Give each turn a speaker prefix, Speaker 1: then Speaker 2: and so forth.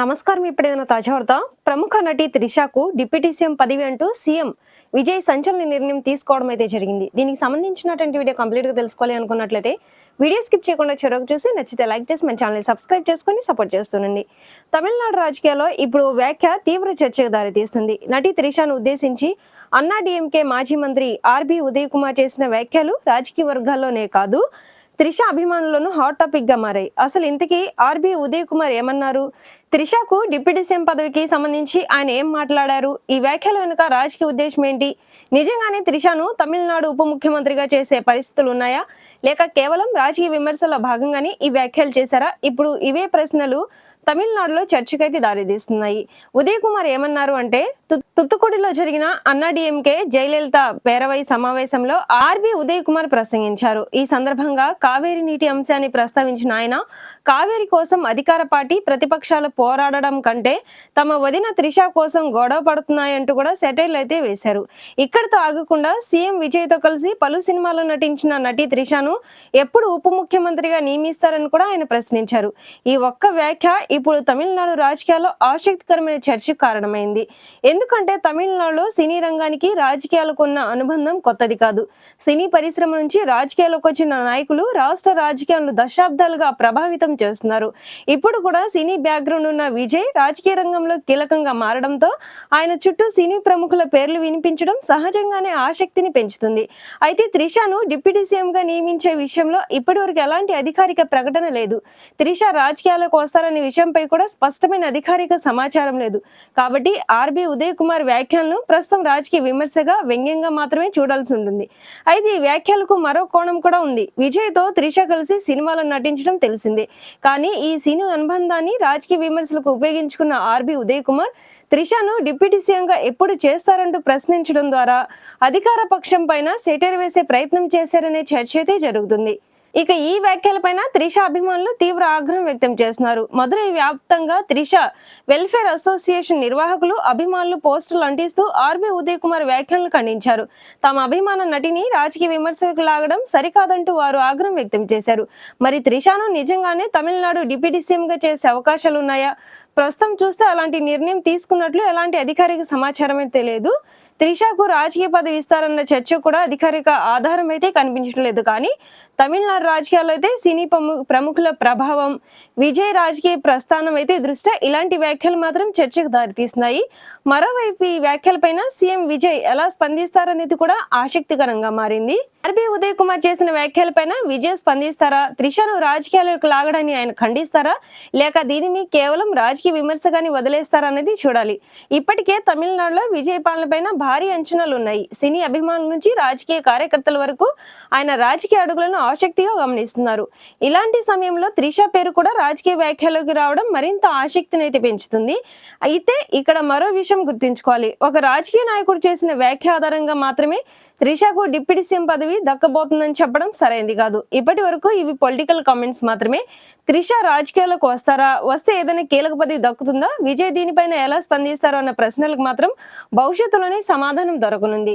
Speaker 1: నమస్కారం. ఇప్పుడేదైనా తాజా వార్త. ప్రముఖ నటి త్రిషకు డిప్యూటీ సీఎం పదవి అంటూ సీఎం విజయ్ సంచలన నిర్ణయం తీసుకోవడం అయితే జరిగింది. దీనికి సంబంధించినటువంటి వీడియో కంప్లీట్ గా తెలుసుకోవాలి అనుకున్నట్లయితే వీడియో స్కిప్ చేయకుండా చివరకు చూసి నచ్చితే లైక్ చేసి మన ఛానల్ సబ్స్క్రైబ్ చేసుకొని సపోర్ట్ చేస్తుండండి. తమిళనాడు రాజకీయాల్లో ఇప్పుడు వ్యాఖ్య తీవ్ర చర్చకు దారితీస్తుంది. నటి త్రిషను ఉద్దేశించి అన్నా డీఎంకే మాజీ మంత్రి ఆర్బీ ఉదయ్ కుమార్ చేసిన వ్యాఖ్యలు రాజకీయ వర్గాల్లోనే కాదు, త్రిష అభిమానులను హాట్ టాపిక్ గా మారాయి. అసలు ఇంతకీ ఆర్బీ ఉదయ్ కుమార్ ఏమన్నారు? త్రిషకు డిప్యూటీ సీఎం పదవికి సంబంధించి ఆయన ఏం మాట్లాడారు? ఈ వ్యాఖ్యల వెనుక రాజకీయ ఉద్దేశం ఏంటి? నిజంగానే త్రిషను తమిళనాడు ఉప ముఖ్యమంత్రిగా చేసే పరిస్థితులు ఉన్నాయా, లేక కేవలం రాజకీయ విమర్శల భాగంగానే ఈ వ్యాఖ్యలు చేశారా? ఇప్పుడు ఇవే ప్రశ్నలు తమిళనాడులో చర్చకైతే దారితీస్తున్నాయి. ఉదయ్ కుమార్ ఏమన్నారు అంటే, తుత్తుకుడిలో జరిగిన అన్నా డీఎంకే జయలలిత పేరవై సమావేశంలో ఆర్బీ ఉదయ్ కుమార్ ప్రసంగించారు. ఈ సందర్భంగా కావేరీ నీటి అంశాన్ని ప్రస్తావించిన ఆయన, కావేరీ కోసం అధికార పార్టీ ప్రతిపక్షాలు పోరాడడం కంటే తమ వదిన త్రిష కోసం గొడవ పడుతున్నాయంటూ కూడా సెటైర్లు అయితే వేశారు. ఇక్కడితో ఆగకుండా సీఎం విజయ్ తో కలిసి పలు సినిమాల్లో నటించిన నటి త్రిషను ఎప్పుడు ఉప ముఖ్యమంత్రిగా నియమిస్తారని కూడా ఆయన ప్రశ్నించారు. ఈ ఒక్క వ్యాఖ్య ఇప్పుడు తమిళనాడు రాజకీయాల్లో ఆసక్తికరమైన చర్చకు కారణమైంది. ఎందుకంటే తమిళనాడులో సినీ రంగానికి రాజకీయాలకు ఉన్న అనుబంధం కొత్తది కాదు. సినీ పరిశ్రమ నుంచి రాజకీయాలకు వచ్చిన నాయకులు రాష్ట్ర రాజకీయాలను దశాబ్దాలుగా ప్రభావితం చేస్తున్నారు. ఇప్పుడు కూడా సినీ బ్యాక్గ్రౌండ్ ఉన్న విజయ్ రాజకీయ రంగంలో కీలకంగా మారడంతో ఆయన చుట్టూ సినీ ప్రముఖుల పేర్లు వినిపించడం సహజంగానే ఆసక్తిని పెంచుతుంది. అయితే త్రిషను డిప్యూటీ సీఎం గా నియమించే విషయంలో ఇప్పటివరకు ఎలాంటి అధికారిక ప్రకటన లేదు. త్రిష రాజకీయాలకు వస్తారనే విషయంపై కూడా స్పష్టమైన అధికారిక సమాచారం లేదు. కాబట్టి ఆర్బీ ఉదయ్ కుమార్ వ్యాఖ్యలను ప్రస్తుతం రాజకీయ విమర్శగా, వ్యంగ్యంగా మాత్రమే చూడాల్సి ఉంటుంది. అయితే ఈ వ్యాఖ్యలకు మరో కోణం కూడా ఉంది. విజయ్ తో త్రిష కలిసి సినిమాలో నటించడం తెలిసిందే. కానీ ఈ సినీ అనుబంధాన్ని రాజకీయ విమర్శలకు ఉపయోగించుకున్న ఆర్బీ ఉదయ్ కుమార్ త్రిషను డిప్యూటీ సీఎంగా ఎప్పుడు చేస్తారంటూ ప్రశ్నించడం ద్వారా అధికార పక్షం పైన సెటైర్ వేసే ప్రయత్నం చేశారనే చర్చ అయితే జరుగుతుంది. ఇక ఈ వ్యాఖ్యలపైన త్రిష అభిమానులు తీవ్ర ఆగ్రహం వ్యక్తం చేస్తున్నారు. మదురై వ్యాప్తంగా త్రిష వెల్ఫేర్ అసోసియేషన్ నిర్వాహకులు, అభిమానులు పోస్టులు అంటిస్తూ ఆర్బీ ఉదయ్ కుమార్ వ్యాఖ్యలను ఖండించారు. తమ అభిమాన నటిని రాజకీయ విమర్శలకు లాగడం సరికాదంటూ వారు ఆగ్రహం వ్యక్తం చేశారు. మరి త్రిషను నిజంగానే తమిళనాడు డిప్యూటీ సీఎంగా చేసే అవకాశాలు ఉన్నాయా? ప్రస్తుతం చూస్తే అలాంటి నిర్ణయం తీసుకున్నట్లు ఎలాంటి అధికారిక సమాచారం అయితే లేదు. త్రిషకు రాజకీయ పదవి ఇస్తారన్న చర్చ కూడా అధికారిక ఆధారం అయితే కనిపించడం లేదు. కానీ తమిళనాడు రాజకీయాల్లో అయితే సినీ ప్రముఖుల ప్రభావం, విజయ్ రాజకీయ ప్రస్థానం అయితే దృష్ట్యా ఇలాంటి వ్యాఖ్యలు మాత్రం చర్చకు దారితీస్తున్నాయి. మరోవైపు ఈ వ్యాఖ్యలపైన సీఎం విజయ్ ఎలా స్పందిస్తారనేది కూడా ఆసక్తికరంగా మారింది. ఆర్బీ ఉదయ్ కుమార్ చేసిన వ్యాఖ్యలపైన విజయ్ స్పందిస్తారా? త్రిషను రాజకీయాలకు లాగడాన్ని ఆయన ఖండిస్తారా, లేక దీనిని కేవలం రాజకీయ విమర్శగాని వదిలేస్తారా అనేది చూడాలి. ఇప్పటికే తమిళనాడులో విజయ్ పాలన పైన భారీ అంచనాలు ఉన్నాయి. సినీ అభిమానుల నుంచి రాజకీయ కార్యకర్తల వరకు ఆయన రాజకీయ అడుగులను ఆసక్తిగా గమనిస్తున్నారు. ఇలాంటి సమయంలో త్రిష పేరు కూడా రాజకీయ వ్యాఖ్యలోకి రావడం మరింత ఆసక్తిని అయితే పెంచుతుంది. అయితే ఇక్కడ మరో విషయం గుర్తుంచుకోవాలి. ఒక రాజకీయ నాయకుడు చేసిన వ్యాఖ్య ఆధారంగా మాత్రమే త్రిషకు డిప్యూటీ సీఎం పదవి దక్కబోతుందని చెప్పడం సరైనది కాదు. ఇప్పటి వరకు ఇవి పొలిటికల్ కామెంట్స్ మాత్రమే. త్రిష రాజకీయాలకు వస్తారా, వస్తే ఏదైనా కీలక పదవి దక్కుతుందా, విజయ్ దీనిపైన ఎలా స్పందిస్తారో అన్న ప్రశ్నలకు మాత్రం భవిష్యత్తులోనే సమాధానం దొరకనుంది.